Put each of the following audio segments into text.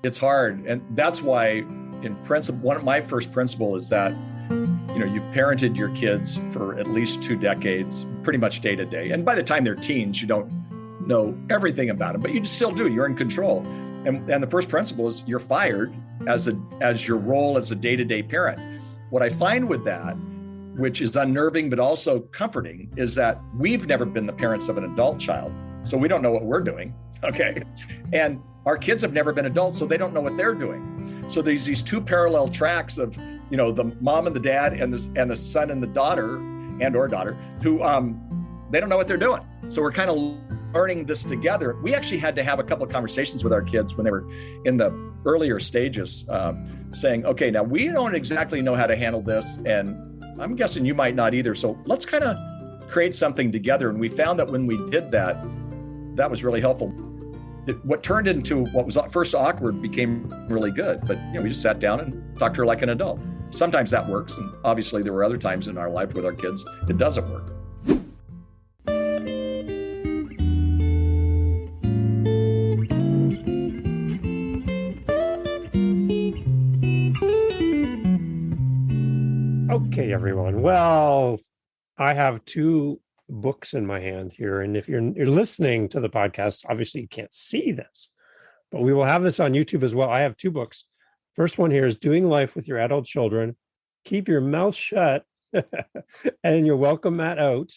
It's hard. And that's why in principle, one of my first principle is that, you parented your kids for at least 2 decades, pretty much day to day. And by the time they're teens, you don't know everything about them, but you still do. You're in control. And the first principle is you're fired as your role as a day-to-day parent. What I find with that, which is unnerving, but also comforting, is that we've never been the parents of an adult child. So we don't know what we're doing. Okay. And our kids have never been adults, so they don't know what they're doing. So there's these 2 parallel tracks of, the mom and the dad and the son and the daughter or daughter who they don't know what they're doing. So we're kind of learning this together. We actually had to have a couple of conversations with our kids when they were in the earlier stages, saying, okay, now we don't exactly know how to handle this. And I'm guessing you might not either. So let's kind of create something together. And we found that when we did that, that was really helpful. What turned into what was first awkward became really good. But we just sat down and talked to her like an adult. Sometimes that works. And obviously there were other times in our life with our kids, it doesn't work. Okay, everyone. Well, I have 2 books in my hand here. And if you're listening to the podcast, obviously you can't see this, but we will have this on YouTube as well. I have 2 books. First one here is Doing Life with Your Adult Children. Keep Your Mouth Shut and Your Welcome Mat Out.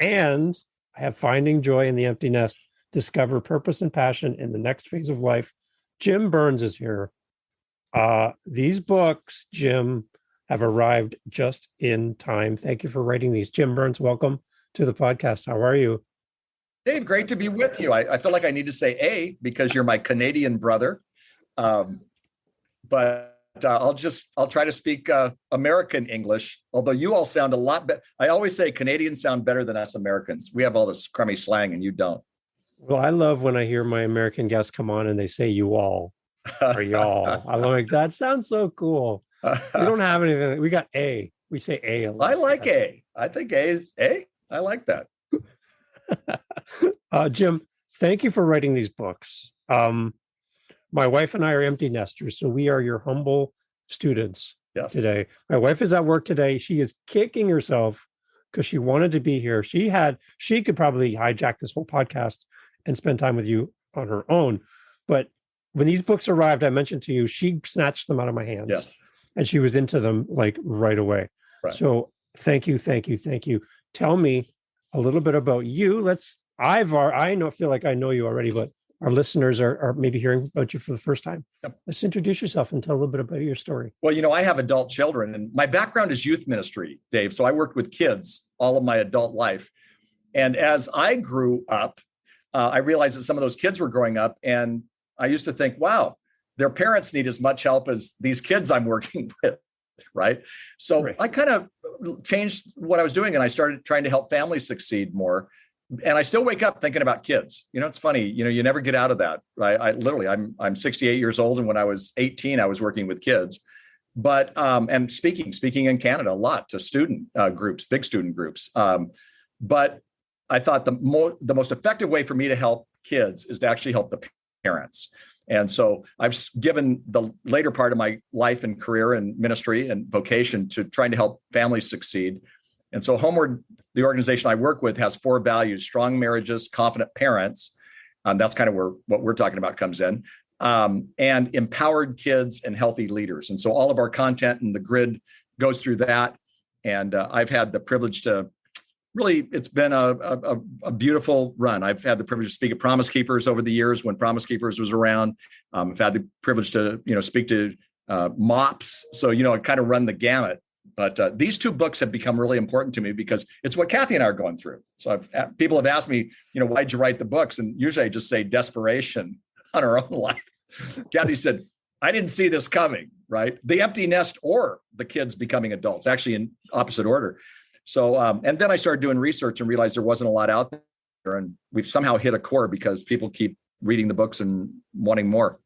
And I have Finding Joy in the Empty Nest. Discover Purpose and Passion in the Next Phase of Life. Jim Burns is here. These books, Jim, have arrived just in time. Thank you for writing these. Jim Burns, welcome to the podcast. How are you? Dave, great to be with you. I feel like I need to say A because you're my Canadian brother. But I'll try to speak American English, although you all sound a lot better. I always say Canadians sound better than us Americans. We have all this crummy slang and you don't. Well, I love when I hear my American guests come on and they say you all or y'all. I'm like, that sounds so cool. We don't have anything. We got A. We say A a lot. I like A. I think A is A. I like that. Jim, thank you for writing these books. My wife and I are empty nesters, so we are your humble students today. My wife is at work today. She is kicking herself because she wanted to be here. She could probably hijack this whole podcast and spend time with you on her own. But when these books arrived, I mentioned to you, she snatched them out of my hands. Yes. And she was into them like right away. Right. So thank you. Tell me a little bit about you. I feel like I know you already, but our listeners are maybe hearing about you for the first time. Yep. Let's introduce yourself and tell a little bit about your story. Well, I have adult children and my background is youth ministry, Dave. So I worked with kids all of my adult life. And as I grew up, I realized that some of those kids were growing up and I used to think, wow, their parents need as much help as these kids I'm working with, right? So right. I kind of changed what I was doing and I started trying to help families succeed more. And I still wake up thinking about kids. It's funny, you never get out of that. I'm 68 years old. And when I was 18, I was working with kids, but, and speaking in Canada a lot to student groups, big student groups. But I thought the most effective way for me to help kids is to actually help the parents. And so I've given the later part of my life and career and ministry and vocation to trying to help families succeed. And so HomeWord, the organization I work with, has 4 values: strong marriages, confident parents. That's kind of where what we're talking about comes in. And empowered kids and healthy leaders. And so all of our content and the grid goes through that. And I've had the privilege to really, it's been a beautiful run. I've had the privilege to speak at Promise Keepers over the years when Promise Keepers was around. I've had the privilege to, speak to MOPS. So, I kind of run the gamut. But these 2 books have become really important to me because it's what Kathy and I are going through. So people have asked me, why'd you write the books? And usually I just say desperation on our own life. Kathy said, I didn't see this coming, right? The empty nest or the kids becoming adults, actually in opposite order. So, and then I started doing research and realized there wasn't a lot out there. And we've somehow hit a core because people keep reading the books and wanting more.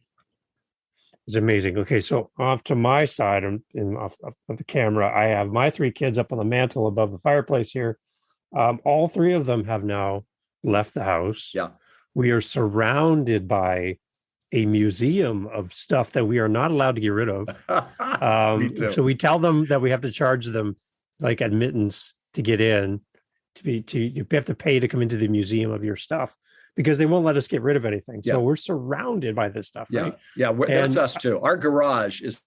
It's amazing. Okay, so off to my side off of the camera, I have my 3 kids up on the mantle above the fireplace here. All 3 of them have now left the house. Yeah. We are surrounded by a museum of stuff that we are not allowed to get rid of. Me too. So we tell them that we have to charge them like admittance to get in, you have to pay to come into the museum of your stuff because they won't let us get rid of anything. So we're surrounded by this stuff, right? Yeah, that's us too. Our garage is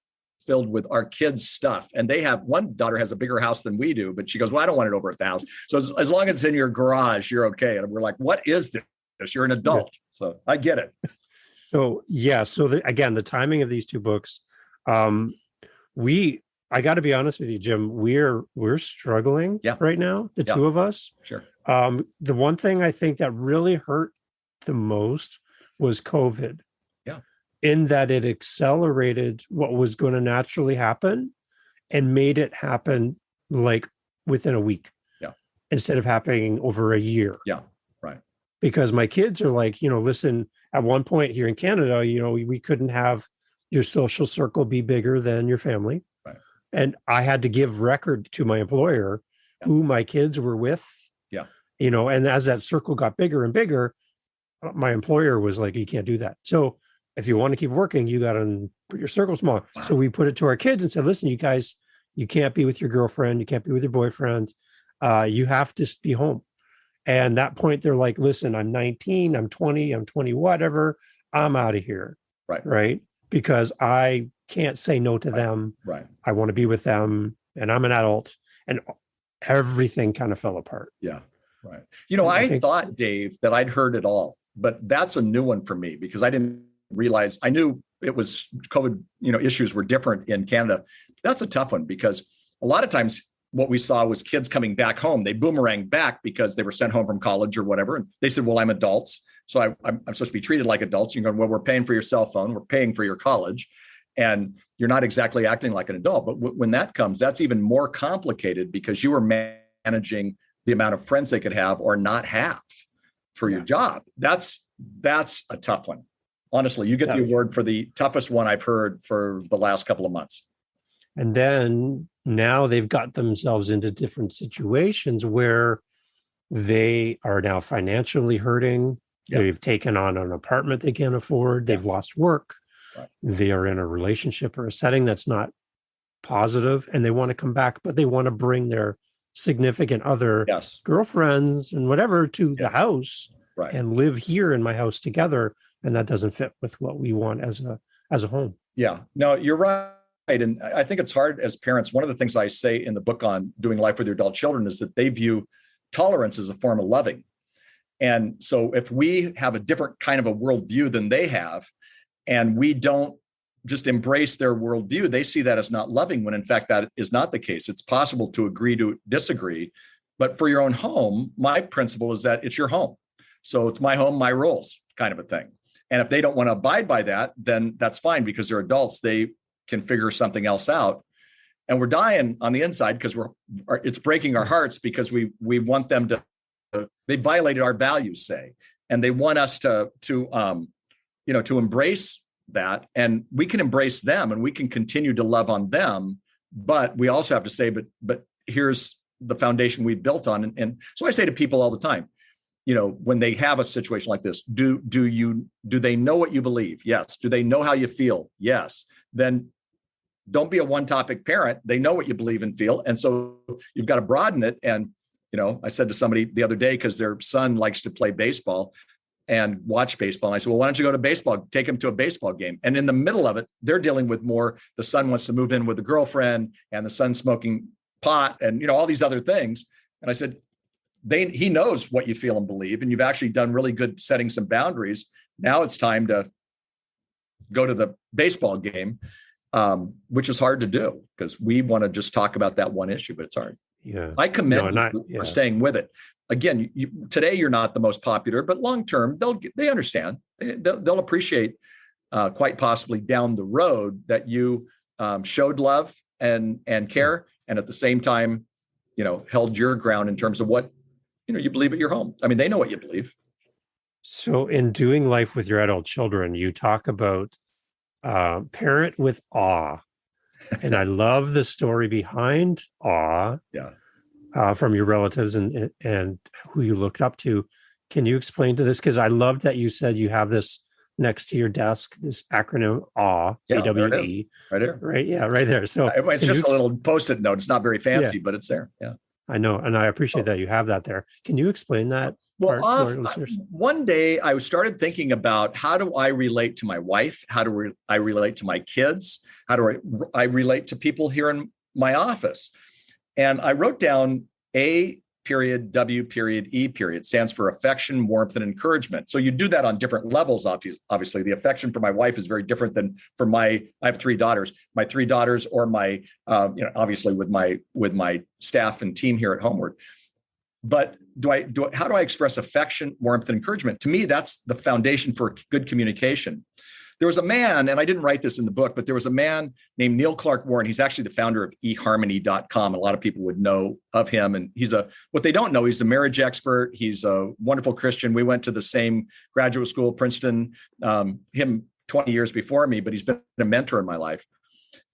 filled with our kids' stuff, and they have, one daughter has a bigger house than we do, but she goes, well, I don't want it over at the house. So as long as it's in your garage, you're okay. And we're like, what is this? You're an adult. So I get it. So again, the timing of these two books, I got to be honest with you, Jim, we're struggling right now, the two of us. Sure. The one thing I think that really hurt the most was COVID. Yeah. In that it accelerated what was going to naturally happen and made it happen like within a week. Yeah. Instead of happening over a year. Yeah. Right. Because my kids are like, listen, at one point here in Canada, we couldn't have your social circle be bigger than your family. Right. And I had to give record to my employer who my kids were with. Yeah. And as that circle got bigger and bigger, my employer was like, you can't do that. So if you want to keep working, you got to put your circle smaller. Wow. So we put it to our kids and said, listen, you guys, you can't be with your girlfriend. You can't be with your boyfriend. You have to be home. And that point, they're like, listen, I'm 19, I'm 20, I'm 20, whatever. I'm out of here. Right. Right. Because I can't say no to them. Right. I want to be with them and I'm an adult, and everything kind of fell apart. Yeah. Right. I thought, Dave, that I'd heard it all, but that's a new one for me because I didn't realize. I knew it was COVID, issues were different in Canada. That's a tough one because a lot of times what we saw was kids coming back home. They boomerang back because they were sent home from college or whatever. And they said, well, I'm adults. So I'm supposed to be treated like adults. You're going, well, we're paying for your cell phone. We're paying for your college. And you're not exactly acting like an adult. But when that comes, that's even more complicated because you were managing the amount of friends they could have or not have for your job. That's a tough one. Honestly, you get the award for the toughest one I've heard for the last couple of months. And then now they've got themselves into different situations where they are now financially hurting. They've taken on an apartment they can't afford. They've lost work. Right. They are in a relationship or a setting that's not positive, and they want to come back, but they want to bring their significant other, girlfriends and whatever to the house and live here in my house together. And that doesn't fit with what we want as a home. Yeah, no, you're right. And I think it's hard as parents. One of the things I say in the book on doing life with your adult children is that they view tolerance as a form of loving. And so if we have a different kind of a worldview than they have, and we don't just embrace their worldview, they see that as not loving, when in fact that is not the case. It's possible to agree to disagree. But for your own home, my principle is that it's your home. So it's my home, my rules kind of a thing. And if they don't want to abide by that, then that's fine because they're adults. They can figure something else out. And we're dying on the inside because it's breaking our hearts because we want them to, they violated our values, say, and they want us to embrace that. And we can embrace them and we can continue to love on them. But we also have to say, but here's the foundation we've built on. And so I say to people all the time, when they have a situation like this, do they know what you believe? Yes. Do they know how you feel? Yes. Then don't be a one-topic parent. They know what you believe and feel. And so you've got to broaden it. And, I said to somebody the other day, because their son likes to play baseball and watch baseball. And I said, well, why don't you go to baseball, take him to a baseball game? And in the middle of it, they're dealing with more, the son wants to move in with a girlfriend and the son's smoking pot and, all these other things. And I said, he knows what you feel and believe, and you've actually done really good setting some boundaries. Now it's time to go to the baseball game, which is hard to do because we want to just talk about that one issue, but it's hard. Yeah, I commend you for staying with it. Again, today you're not the most popular, but long term they understand. They'll appreciate quite possibly down the road that you showed love and care, and at the same time, held your ground in terms of what you believe at your home. I mean, they know what you believe. So in doing life with your adult children, you talk about parent with awe. And I love the story behind awe from your relatives and who you looked up to. Can you explain to this? Because I loved that you said you have this next to your desk, this acronym AWE, Yeah, there it AWE. is. Right here. Right. Yeah, right there. So It's just a little Post-it note. It's not very fancy, Yeah. but it's there. Yeah. I know. And I appreciate that you have that there. Can you explain that part to our listeners? One day I started thinking about, how do I relate to my wife? How do I relate to my kids? How do I relate to people here in my office? And I wrote down A period, W period, E period. Stands for affection, warmth, and encouragement. So you do that on different levels. Obviously, the affection for my wife is very different than for I have 3 daughters. My 3 daughters, or my, obviously with my staff and team here at HomeWord. But how do I express affection, warmth, and encouragement? To me, that's the foundation for good communication. There was a man, and I didn't write this in the book, but there was a man named Neil Clark Warren. He's actually the founder of eharmony.com. A lot of people would know of him. And what they don't know, he's a marriage expert. He's a wonderful Christian. We went to the same graduate school, Princeton, him 20 years before me, but he's been a mentor in my life.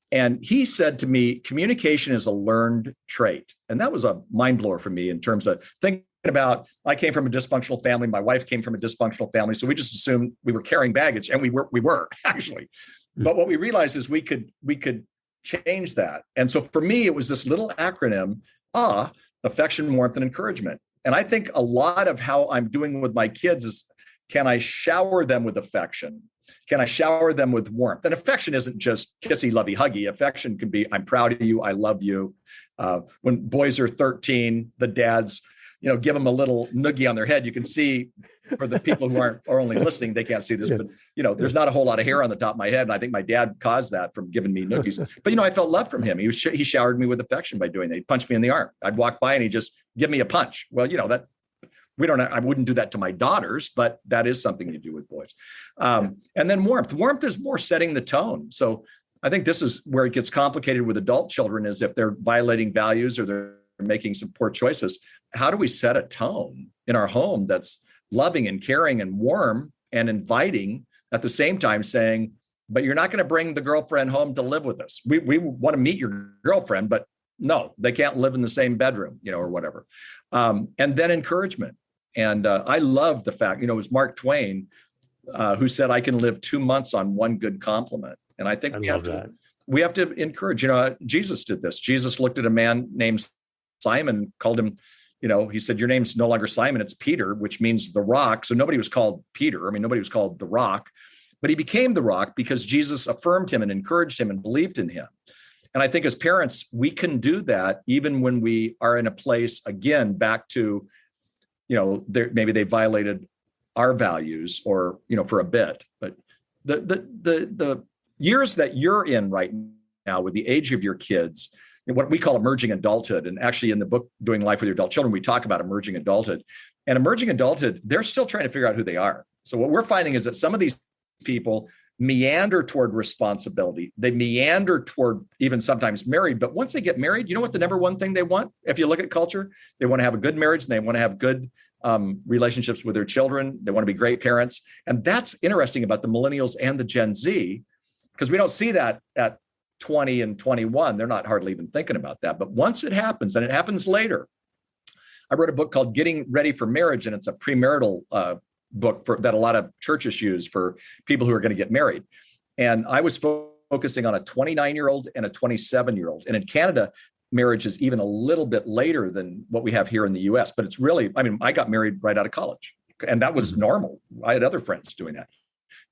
And he said to me, communication is a learned trait. And that was a mind blower for me in terms of thinking about, I came from a dysfunctional family. My wife came from a dysfunctional family. So we just assumed we were carrying baggage, and we were actually. But what we realized is we could change that. And so for me, it was this little acronym, affection, warmth, and encouragement. And I think a lot of how I'm doing with my kids is, can I shower them with affection? Can I shower them with warmth? And affection isn't just kissy, lovey, huggy. Affection can be, I'm proud of you. I love you. When boys are 13, the dads, give them a little noogie on their head. You can see, for the people who are only listening, they can't see this, but there's not a whole lot of hair on the top of my head. And I think my dad caused that from giving me noogies. But, I felt love from him. He showered me with affection by doing that. He punched me in the arm. I'd walk by and he'd just give me a punch. Well, I wouldn't do that to my daughters, but that is something you do with boys. And then warmth. Warmth is more setting the tone. So I think this is where it gets complicated with adult children, is if they're violating values or they're making some poor choices. How do we set a tone in our home that's loving and caring and warm and inviting, at the same time saying, but you're not going to bring the girlfriend home to live with us. We want to meet your girlfriend, but no, they can't live in the same bedroom, or whatever. And then encouragement. And I love the fact, it was Mark Twain who said, I can live 2 months on one good compliment. And I think we have to encourage, Jesus did this. Jesus looked at a man named Simon, called him, he said, your name's no longer Simon, it's Peter, which means the rock. So nobody was called Peter. Nobody was called the rock, but he became the rock because Jesus affirmed him and encouraged him and believed in him. And I think as parents, we can do that even when we are in a place, again, back to, maybe they violated our values or, for a bit, but the years that you're in right now with the age of your kids, what we call emerging adulthood. And actually in the book, Doing Life with Your Adult Children, we talk about emerging adulthood. And emerging adulthood, they're still trying to figure out who they are. So what we're finding is that some of these people meander toward responsibility. They meander toward even sometimes married. But once they get married, you know what the number one thing they want? If you look at culture, they want to have a good marriage and they want to have good relationships with their children. They want to be great parents. And that's interesting about the millennials and the Gen Z, because we don't see that at 20 and 21. They're not hardly even thinking about that. But once it happens, and it happens later, I wrote a book called Getting Ready for Marriage, and it's a premarital book that a lot of churches use for people who are going to get married. And I was focusing on a 29-year-old and a 27-year-old. And in Canada, marriage is even a little bit later than what we have here in the US. But it's really, I got married right out of college, and that was normal. I had other friends doing that.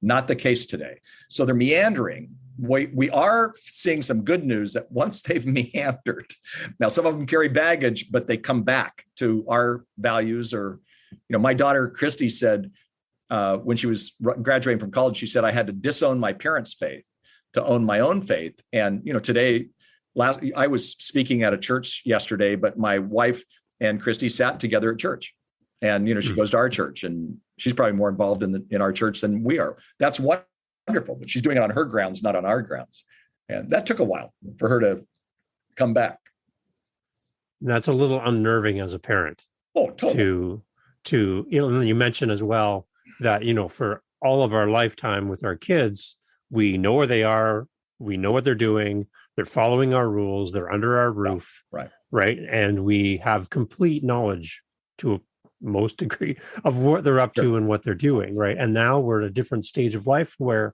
Not the case today. So they're meandering. We are seeing some good news that once they've meandered, now some of them carry baggage, but they come back to our values. Or, my daughter, Christy, said when she was graduating from college, she said, I had to disown my parents' faith to own my own faith. And, today, I was speaking at a church yesterday, but my wife and Christy sat together at church. And, she goes to our church, and she's probably more involved in our church than we are. That's wonderful, but she's doing it on her grounds, not on our grounds. And that took a while for her to come back. That's a little unnerving as a parent. Oh, totally. To you mentioned as well that, for all of our lifetime with our kids, we know where they are. We know what they're doing. They're following our rules. They're under our roof. Right. And we have complete knowledge to most degree of what they're up Sure. to and what they're doing, right? And now we're at a different stage of life where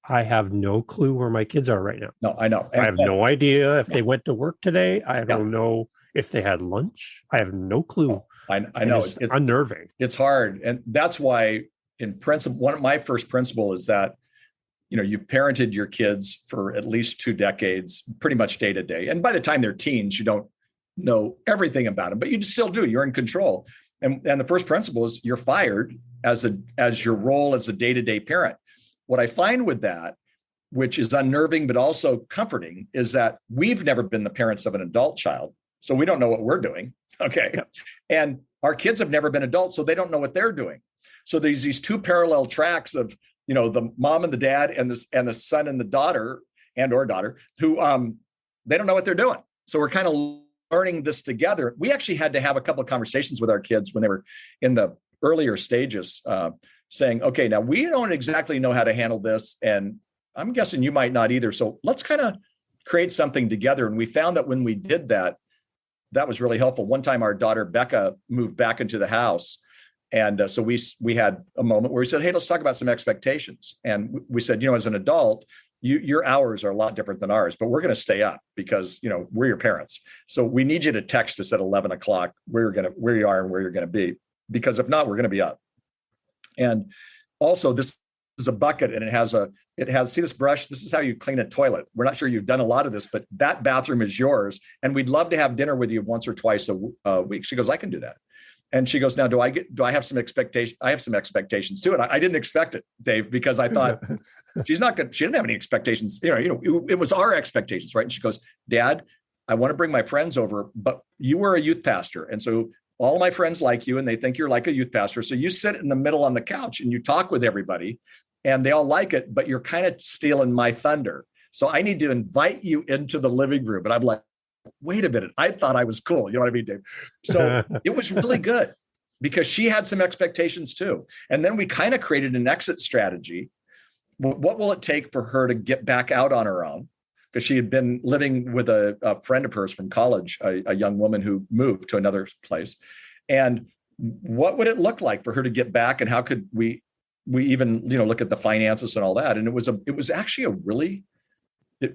I have no clue where my kids are right now. No, I know. I have no idea if they went to work today. I Yeah. don't know if they had lunch. I have no clue. I know. It's unnerving. It's hard. And that's why in principle, one of my first principle is that, you've parented your kids for at least 2 decades, pretty much day to day. And by the time they're teens, you don't know everything about them, but you still do. You're in control. And the first principle is you're fired as your role as a day-to-day parent. What I find with that, which is unnerving, but also comforting, is that we've never been the parents of an adult child. So we don't know what we're doing. Okay. And our kids have never been adults, so they don't know what they're doing. So there's these 2 parallel tracks of, the mom and the dad and the son and the daughter or daughter who they don't know what they're doing. So we're kind of learning this together. We actually had to have a couple of conversations with our kids when they were in the earlier stages, saying, okay, now we don't exactly know how to handle this. And I'm guessing you might not either. So let's kind of create something together. And we found that when we did that, that was really helpful. One time our daughter, Becca, moved back into the house. And so we had a moment where we said, hey, let's talk about some expectations. And we said, as an adult, your hours are a lot different than ours, but we're going to stay up because, we're your parents. So we need you to text us at 11 o'clock where you are and where you're going to be, because if not, we're going to be up. And also this is a bucket and it has, see this brush? This is how you clean a toilet. We're not sure you've done a lot of this, but that bathroom is yours. And we'd love to have dinner with you once or twice a week. She goes, I can do that. And she goes, now, do I have some expectations? I have some expectations too. And I didn't expect it, Dave, because I thought she didn't have any expectations. It was our expectations, right? And she goes, Dad, I want to bring my friends over, but you were a youth pastor. And so all my friends like you and they think you're like a youth pastor. So you sit in the middle on the couch and you talk with everybody and they all like it, but you're kind of stealing my thunder. So I need to invite you into the living room. And I'm like, wait a minute, I thought I was cool. You know what I mean, Dave? So it was really good because she had some expectations too. And then we kind of created an exit strategy. What will it take for her to get back out on her own? Because she had been living with a friend of hers from college, a young woman who moved to another place. And what would it look like for her to get back? And how could we even, look at the finances and all that? And it was actually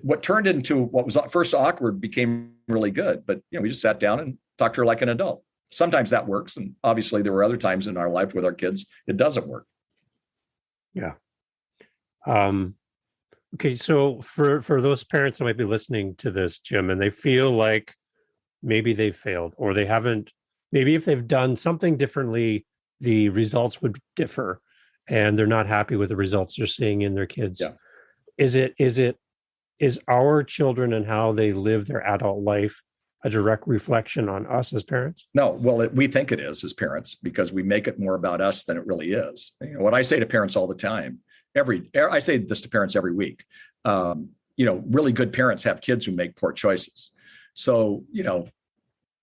what turned into what was first awkward became really good. But, we just sat down and talked to her like an adult. Sometimes that works. And obviously there were other times in our life with our kids, it doesn't work. Yeah. Okay. So for those parents that might be listening to this, Jim, and they feel like maybe they failed or they haven't, maybe if they've done something differently, the results would differ and they're not happy with the results they're seeing in their kids. Yeah. Is our children and how they live their adult life a direct reflection on us as parents? No, well, we think it is as parents because we make it more about us than it really is. What I say to parents all the time, I say this to parents every week. Really good parents have kids who make poor choices. So,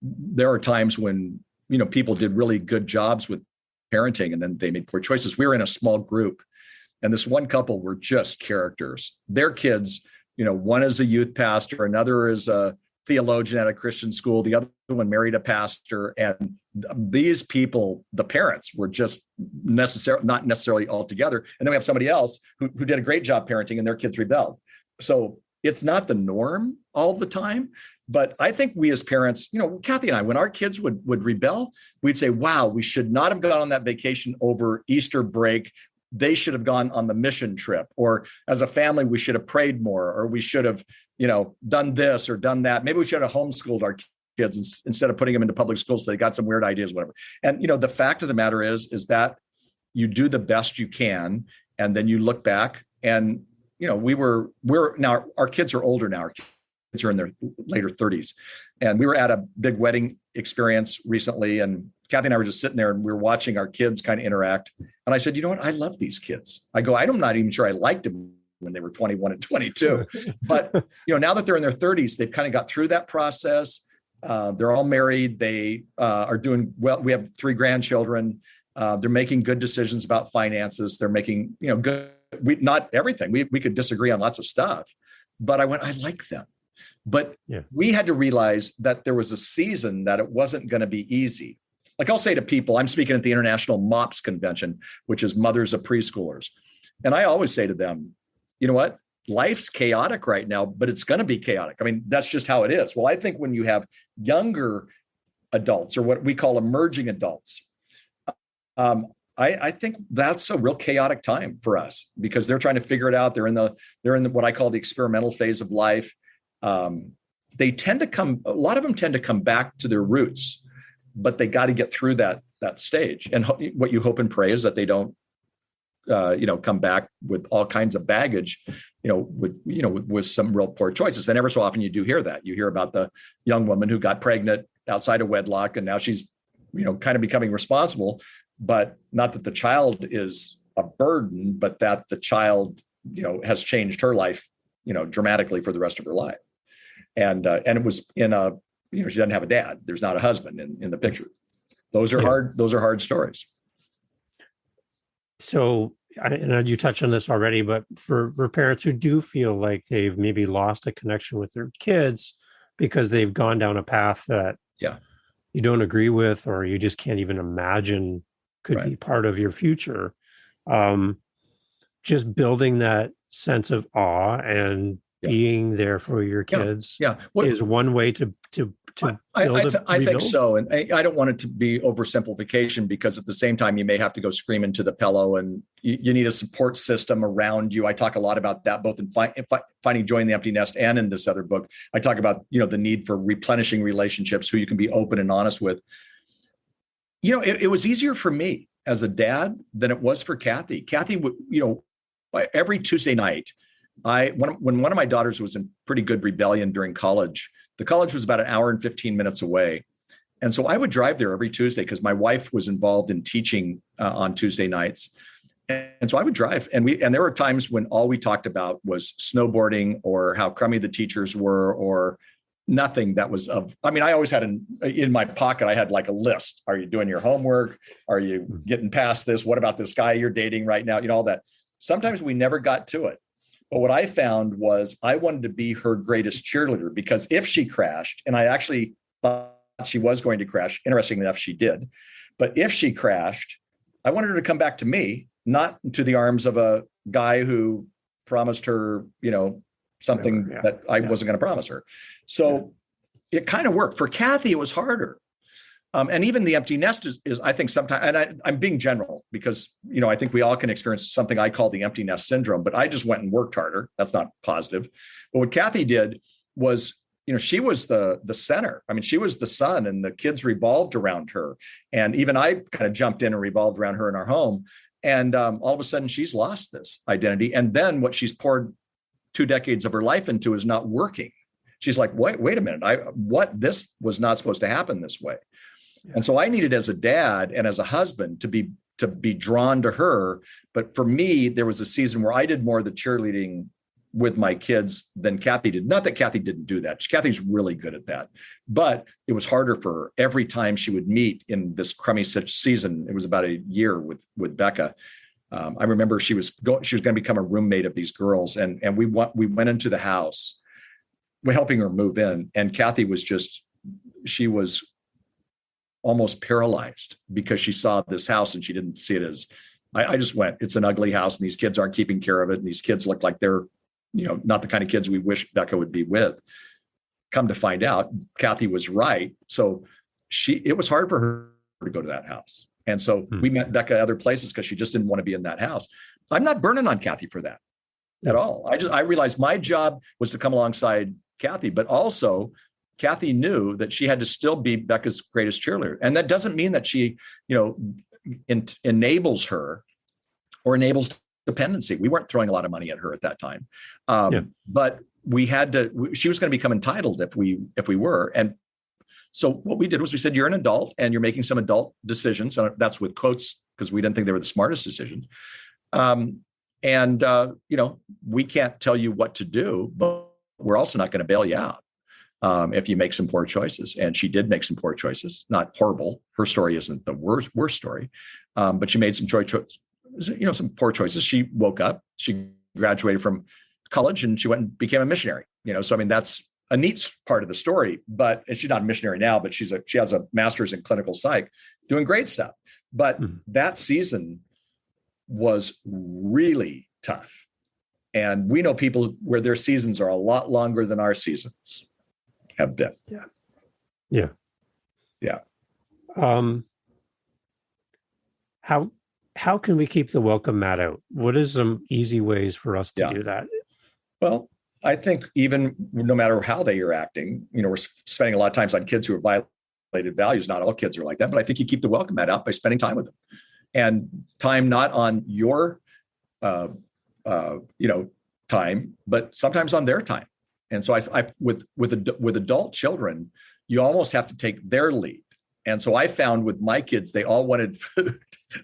there are times when, people did really good jobs with parenting and then they made poor choices. We were in a small group and this one couple were just characters. Their kids, one is a youth pastor, another is a theologian at a Christian school, the other one married a pastor. And these people, the parents, were just not necessarily all together. And then we have somebody else who did a great job parenting and their kids rebelled. So it's not the norm all the time. But I think we as parents, Kathy and I, when our kids would rebel, we'd say, wow, we should not have gone on that vacation over Easter break. They should have gone on the mission trip, or as a family, we should have prayed more, or we should have, done this or done that. Maybe we should have homeschooled our kids instead of putting them into public schools. So they got some weird ideas, whatever. And, the fact of the matter is that you do the best you can. And then you look back and, we're now, our kids are older now. Our kids are in their later 30s. And we were at a big wedding experience recently. And Kathy and I were just sitting there and we were watching our kids kind of interact. And I said, you know what? I love these kids. I'm not even sure I liked them when they were 21 and 22. But, now that they're in their 30s, they've kind of got through that process. They're all married. They are doing well. We have 3 grandchildren. They're making good decisions about finances. They're making, not everything. We could disagree on lots of stuff. But I like them. But we had to realize that there was a season that it wasn't going to be easy. Like I'll say to people, I'm speaking at the International MOPS Convention, which is Mothers of Preschoolers. And I always say to them, you know what? Life's chaotic right now, but it's going to be chaotic. I mean, that's just how it is. Well, I think when you have younger adults or what we call emerging adults, I think that's a real chaotic time for us because they're trying to figure it out. They're in the what I call the experimental phase of life. They tend to a lot of them tend to come back to their roots, but they got to get through that stage. And what you hope and pray is that they don't, come back with all kinds of baggage, with some real poor choices. And ever so often you do hear that. You hear about the young woman who got pregnant outside of wedlock, and now she's, kind of becoming responsible, but not that the child is a burden, but that the child, has changed her life, dramatically for the rest of her life. And it was in she doesn't have a dad. There's not a husband in the picture. Those are hard. Those are hard stories. So, I know you touched on this already, but for parents who do feel like they've maybe lost a connection with their kids because they've gone down a path that you don't agree with, or you just can't even imagine could be part of your future, just building that sense of awe and being there for your kids is one way to build I think so. And I don't want it to be oversimplification, because at the same time, you may have to go scream into the pillow, and you need a support system around you. I talk a lot about that, both in finding joy in the empty nest and in this other book. I talk about, the need for replenishing relationships, who you can be open and honest with. It was easier for me as a dad than it was for Kathy. Kathy would, every Tuesday night, when one of my daughters was in pretty good rebellion during college, the college was about an hour and 15 minutes away. And so I would drive there every Tuesday because my wife was involved in teaching on Tuesday nights. And so I would drive, and there were times when all we talked about was snowboarding or how crummy the teachers were, or nothing that was I always had in my pocket, I had like a list. Are you doing your homework? Are you getting past this? What about this guy you're dating right now? All that. Sometimes we never got to it. But what I found was I wanted to be her greatest cheerleader, because if she crashed, and I actually thought she was going to crash, interestingly enough, she did. But if she crashed, I wanted her to come back to me, not to the arms of a guy who promised her, something that I wasn't going to promise her. So it kind of worked. For Kathy, it was harder. And even the empty nest is I think sometimes, and I'm being general because, I think we all can experience something I call the empty nest syndrome, but I just went and worked harder. That's not positive. But what Kathy did was, she was the center. I mean, she was the sun, and the kids revolved around her. And even I kind of jumped in and revolved around her in our home. And all of a sudden she's lost this identity. And then what she's poured 2 decades of her life into is not working. She's like, wait a minute. This was not supposed to happen this way. Yeah. And so I needed, as a dad and as a husband, to be drawn to her. But for me, there was a season where I did more of the cheerleading with my kids than Kathy did. Not that Kathy didn't do that. Kathy's really good at that. But it was harder for her every time she would meet in this crummy season. It was about a year with Becca. I remember she was going to become a roommate of these girls. And we went into the house, we're helping her move in. And Kathy she was almost paralyzed because she saw this house and she didn't see it as, I just went, it's an ugly house and these kids aren't keeping care of it. And these kids look like they're, not the kind of kids we wish Becca would be with. Come to find out, Kathy was right. So it was hard for her to go to that house. And so we met Becca other places because she just didn't want to be in that house. I'm not burning on Kathy for that at all. I realized my job was to come alongside Kathy, but also Kathy knew that she had to still be Becca's greatest cheerleader. And that doesn't mean that she, enables her or enables dependency. We weren't throwing a lot of money at her at that time. But she was going to become entitled if we were. And so what we did was we said, you're an adult and you're making some adult decisions. And that's with quotes, because we didn't think they were the smartest decisions. We can't tell you what to do, but we're also not going to bail you out if you make some poor choices. And she did make some poor choices, not horrible. Her story isn't the worst story, but she made some some poor choices. She woke up, she graduated from college and she went and became a missionary, so, I mean, that's a neat part of the story, and she's not a missionary now, but she has a master's in clinical psych, doing great stuff. But that season was really tough. And we know people where their seasons are a lot longer than our seasons have been. Yeah. How can we keep the welcome mat out? What is some easy ways for us to do that? Well, I think even no matter how they are acting, we're spending a lot of times on kids who have violated values. Not all kids are like that, but I think you keep the welcome mat out by spending time with them, and time not on your, time, but sometimes on their time. And so with adult children, you almost have to take their lead. And so I found with my kids, they all wanted food.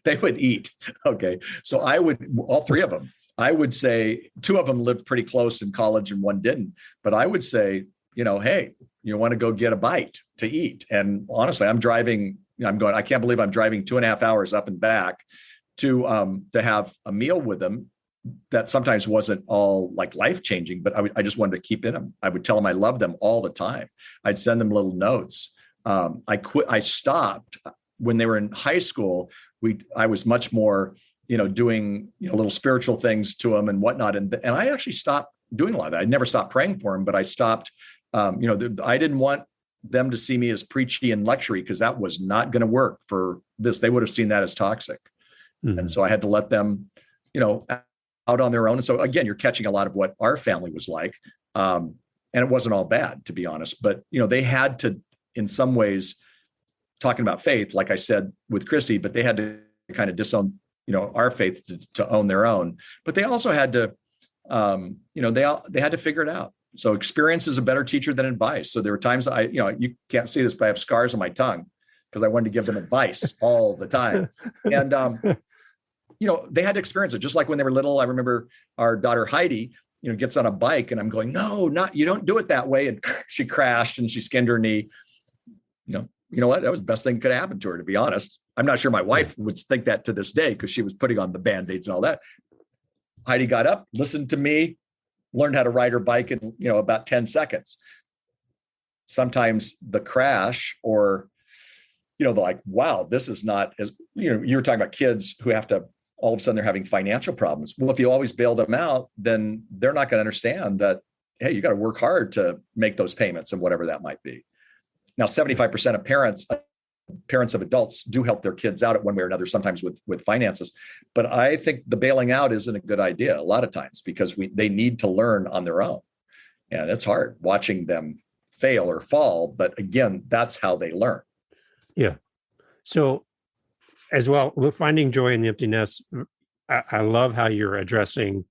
They would eat. Okay. So all three of them, I would say two of them lived pretty close in college and one didn't. But I would say, hey, you want to go get a bite to eat? And honestly, I can't believe I'm driving 2.5 hours up and back to have a meal with them that sometimes wasn't all like life-changing, but I just wanted to keep in them. I would tell them I loved them all the time. I'd send them little notes. I stopped when they were in high school. I was much more, doing, little spiritual things to them and whatnot. And I actually stopped doing a lot of that. I never stopped praying for them, but I stopped, I didn't want them to see me as preachy and lectury, because that was not going to work for this. They would have seen that as toxic. Mm-hmm. And so I had to let them, out on their own. And so again, you're catching a lot of what our family was like. And it wasn't all bad, to be honest, but, they had to, in some ways, talking about faith, like I said with Christy, but they had to kind of disown, our faith to own their own. But they also had to, they had to figure it out. So experience is a better teacher than advice. So there were times you can't see this, but I have scars on my tongue because I wanted to give them advice all the time. And, they had to experience it. Just like when they were little, I remember our daughter Heidi, gets on a bike and I'm going, no, you don't do it that way. And she crashed and she skinned her knee. You know what? That was the best thing that could happen to her, to be honest. I'm not sure my wife would think that to this day, because she was putting on the Band-Aids and all that. Heidi got up, listened to me, learned how to ride her bike in, about 10 seconds. Sometimes the crash or, they're like, wow, this is not as, you were talking about kids who have to, all of a sudden they're having financial problems. Well, if you always bail them out, then they're not going to understand that, hey, you got to work hard to make those payments and whatever that might be. Now, 75% of parents of adults do help their kids out at one way or another, sometimes with finances. But I think the bailing out isn't a good idea a lot of times, because they need to learn on their own. And it's hard watching them fail or fall. But again, that's how they learn. Yeah. So as well, finding joy in the empty nest, I love how you're addressing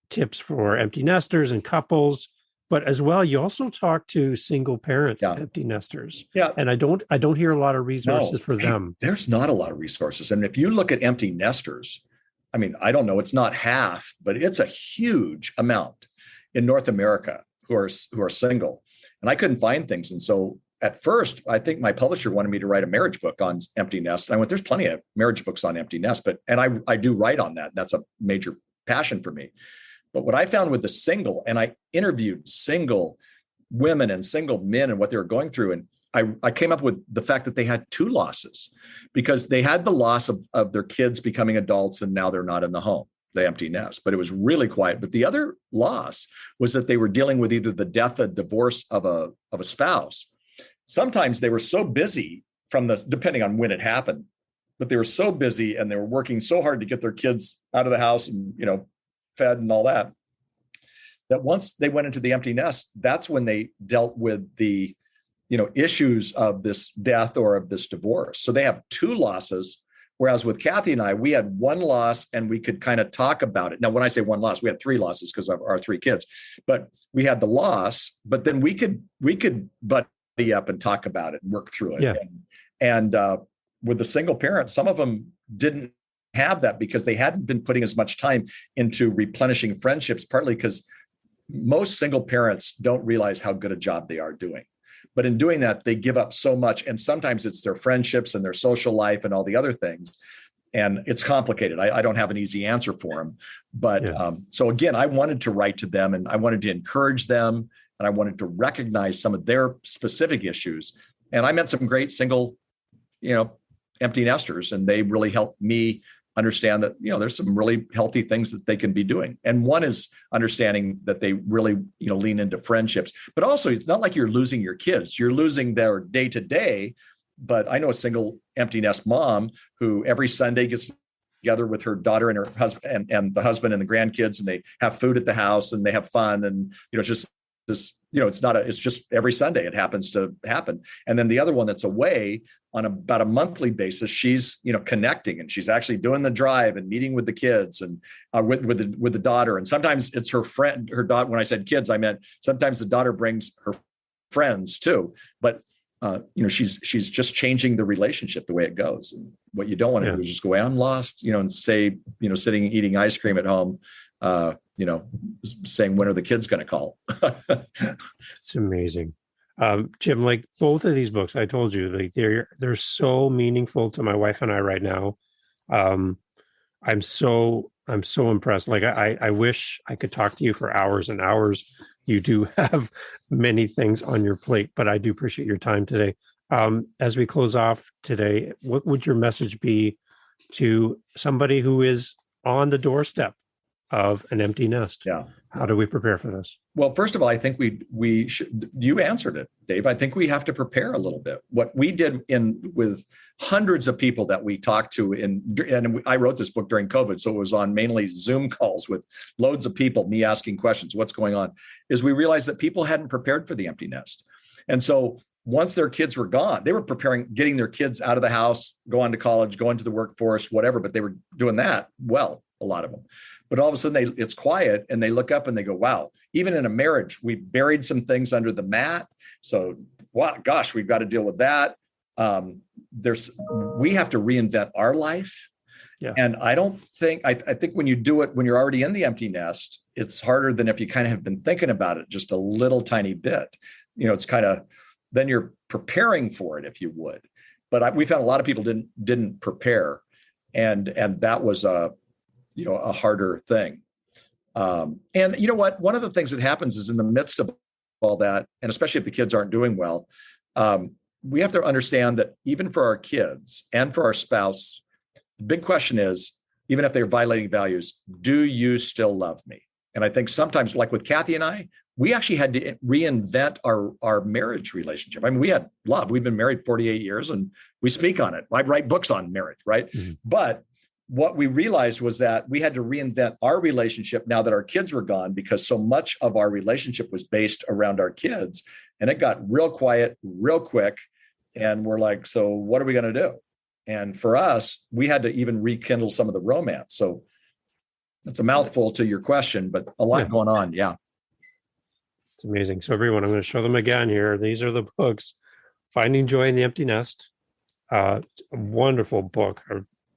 tips for empty nesters and couples, but as well, you also talk to single parent empty nesters. Yeah. And I don't hear a lot of resources for them. There's not a lot of resources. And if you look at empty nesters, I mean, I don't know, it's not half, but it's a huge amount in North America who are single. And I couldn't find things. And so at first, I think my publisher wanted me to write a marriage book on empty nest. And I went, there's plenty of marriage books on empty nest, and I do write on that. That's a major passion for me. But what I found with the single, and I interviewed single women and single men and what they were going through. And I came up with the fact that they had two losses, because they had the loss of their kids becoming adults and now they're not in the home, the empty nest, but it was really quiet. But the other loss was that they were dealing with either the death or divorce of a spouse. Sometimes they were so busy depending on when it happened, but they were so busy and they were working so hard to get their kids out of the house and, fed and all that once they went into the empty nest, that's when they dealt with the, issues of this death or of this divorce. So they have two losses. Whereas with Kathy and I, we had one loss and we could kind of talk about it. Now, when I say one loss, we had three losses because of our three kids, but we had the loss, but then we could buddy up and talk about it and work through it. Yeah. And with the single parents, some of them didn't have that because they hadn't been putting as much time into replenishing friendships, partly because most single parents don't realize how good a job they are doing. But in doing that, they give up so much. And sometimes it's their friendships and their social life and all the other things. And it's complicated. I don't have an easy answer for them. But so again, I wanted to write to them and I wanted to encourage them. and I wanted to recognize some of their specific issues. And I met some great single, empty nesters, and they really helped me understand that, there's some really healthy things that they can be doing. And one is understanding that they really, lean into friendships, but also it's not like you're losing your kids, you're losing their day to day. But I know a single empty nest mom who every Sunday gets together with her daughter and her husband and the husband and the grandkids, and they have food at the house and they have fun. And, just this, it's just every Sunday it happens to happen. And then the other one that's away on about a monthly basis, she's, connecting, and she's actually doing the drive and meeting with the kids and with the daughter. And sometimes it's her friend, her daughter. When I said kids, I meant sometimes the daughter brings her friends too. But she's just changing the relationship the way it goes. And what you don't want to do is just go, I'm lost, and stay, sitting eating ice cream at home, saying, when are the kids going to call? It's amazing. Jim, like both of these books, I told you, like they're so meaningful to my wife and I right now. I'm so impressed. Like I wish I could talk to you for hours and hours. You do have many things on your plate, but I do appreciate your time today. As we close off today, what would your message be to somebody who is on the doorstep of an empty nest? Yeah. How do we prepare for this? Well, first of all, I think we should, you answered it, Dave. I think we have to prepare a little bit. What we did with hundreds of people that we talked to and I wrote this book during COVID. So it was on mainly Zoom calls with loads of people, me asking questions, what's going on, is we realized that people hadn't prepared for the empty nest. And so once their kids were gone, they were preparing, getting their kids out of the house, go on to college, go into the workforce, whatever, but they were doing that well, a lot of them. But all of a sudden it's quiet and they look up and they go, wow, even in a marriage, we buried some things under the mat. So, wow, gosh, we've got to deal with that. We have to reinvent our life. Yeah. And I think when you do it, when you're already in the empty nest, it's harder than if you kind of have been thinking about it just a little tiny bit. It's kind of, then you're preparing for it, if you would. But we found a lot of people didn't prepare. And that was a harder thing. And you know what? One of the things that happens is in the midst of all that, and especially if the kids aren't doing well, we have to understand that even for our kids and for our spouse, the big question is, even if they're violating values, do you still love me? And I think sometimes, like with Kathy and I, we actually had to reinvent our marriage relationship. I mean, we had love. We've been married 48 years and we speak on it. I write books on marriage, right? Mm-hmm. But what we realized was that we had to reinvent our relationship now that our kids were gone, because so much of our relationship was based around our kids, and it got real quiet real quick. And we're like, so what are we going to do? And for us, we had to even rekindle some of the romance. So it's a mouthful to your question, but a lot going on. Yeah. It's amazing. So everyone, I'm going to show them again here. These are the books. Finding Joy in the Empty Nest. A wonderful book.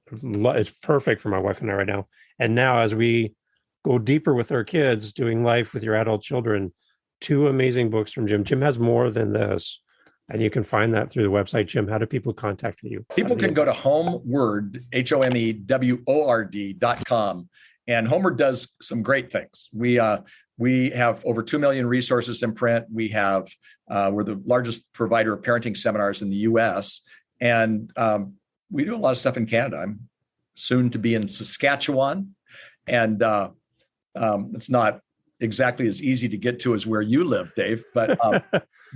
It's perfect for my wife and I right now. And now as we go deeper with our kids, doing life with your adult children, 2 amazing books from Jim. Jim has more than this. And you can find that through the website. Jim, how do people contact you? People can go to HomeWord, HomeWord.com. And HomeWord does some great things. We have over 2 million resources in print. We're the largest provider of parenting seminars in the US. And we do a lot of stuff in Canada. I'm soon to be in Saskatchewan. And it's not exactly as easy to get to as where you live, Dave. But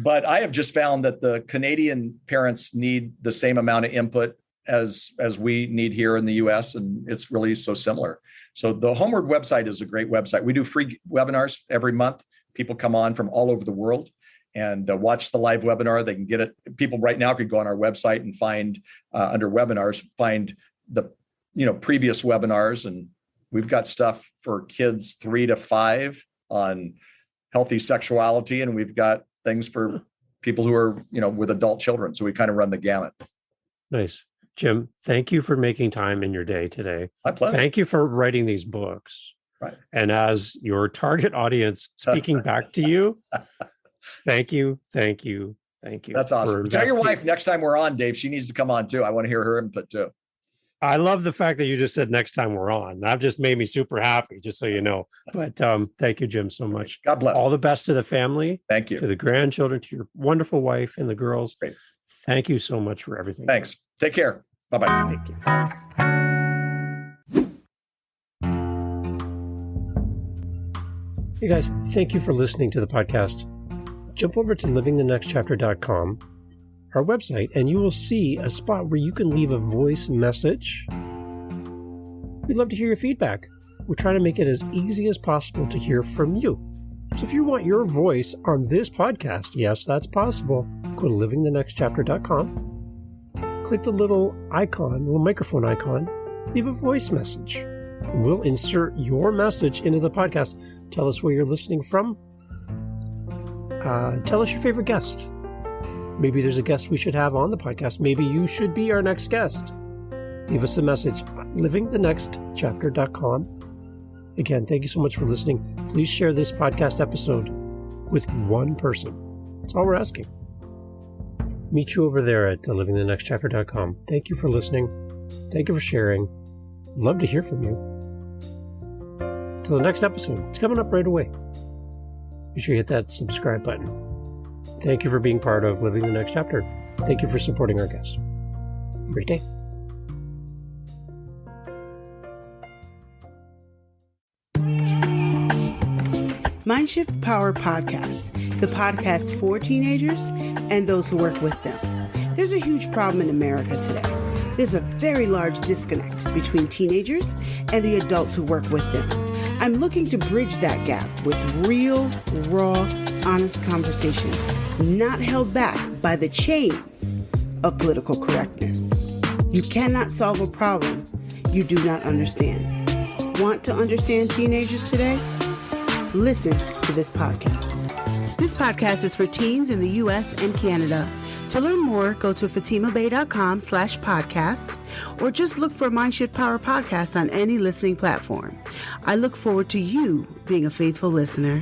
but I have just found that the Canadian parents need the same amount of input as we need here in the US. And it's really so similar. So the HomeWord website is a great website. We do free webinars every month. People come on from all over the world and watch the live webinar. They can get it. People right now could go on our website and find under webinars, find the previous webinars. And we've got stuff for kids 3 to 5 on healthy sexuality. And we've got things for people who are, with adult children. So we kind of run the gamut. Nice. Jim, thank you for making time in your day today. My pleasure. Thank you for writing these books. Right. And as your target audience speaking back to you, thank you. That's awesome. Tell your wife next time we're on, Dave, she needs to come on too. I want to hear her input too. I love the fact that you just said next time we're on. That just made me super happy, just so you know. But thank you, Jim, so much. God bless. All the best to the family. Thank you. To the grandchildren, to your wonderful wife and the girls. Great. Thank you so much for everything. Thanks. Take care. Bye-bye. Thank you. Hey guys, thank you for listening to the podcast. Jump over to livingthenextchapter.com, our website, and you will see a spot where you can leave a voice message. We'd love to hear your feedback. We're trying to make it as easy as possible to hear from you. So if you want your voice on this podcast, yes, that's possible. Go to livingthenextchapter.com, click the little microphone icon, leave a voice message. And we'll insert your message into the podcast. Tell us where you're listening from. Tell us your favorite guest. Maybe there's a guest we should have on the podcast. Maybe you should be our next guest. Leave us a message. livingthenextchapter.com. Again, thank you so much for listening. Please share this podcast episode with one person. That's all we're asking. Meet you over there at livingthenextchapter.com. Thank you for listening. Thank you for sharing. Love to hear from you. Till the next episode. It's coming up right away. Be sure you hit that subscribe button. Thank you for being part of Living the Next Chapter. Thank you for supporting our guests. Have a great day. Mindshift Power Podcast, the podcast for teenagers and those who work with them. There's a huge problem in America today. There's a very large disconnect between teenagers and the adults who work with them. I'm looking to bridge that gap with real, raw, honest conversation, not held back by the chains of political correctness. You cannot solve a problem you do not understand. Want to understand teenagers today? Listen to this podcast. This podcast is for teens in the U.S. and Canada. To learn more, go to fatimabay.com/podcast or just look for Mindshift Power Podcast on any listening platform. I look forward to you being a faithful listener.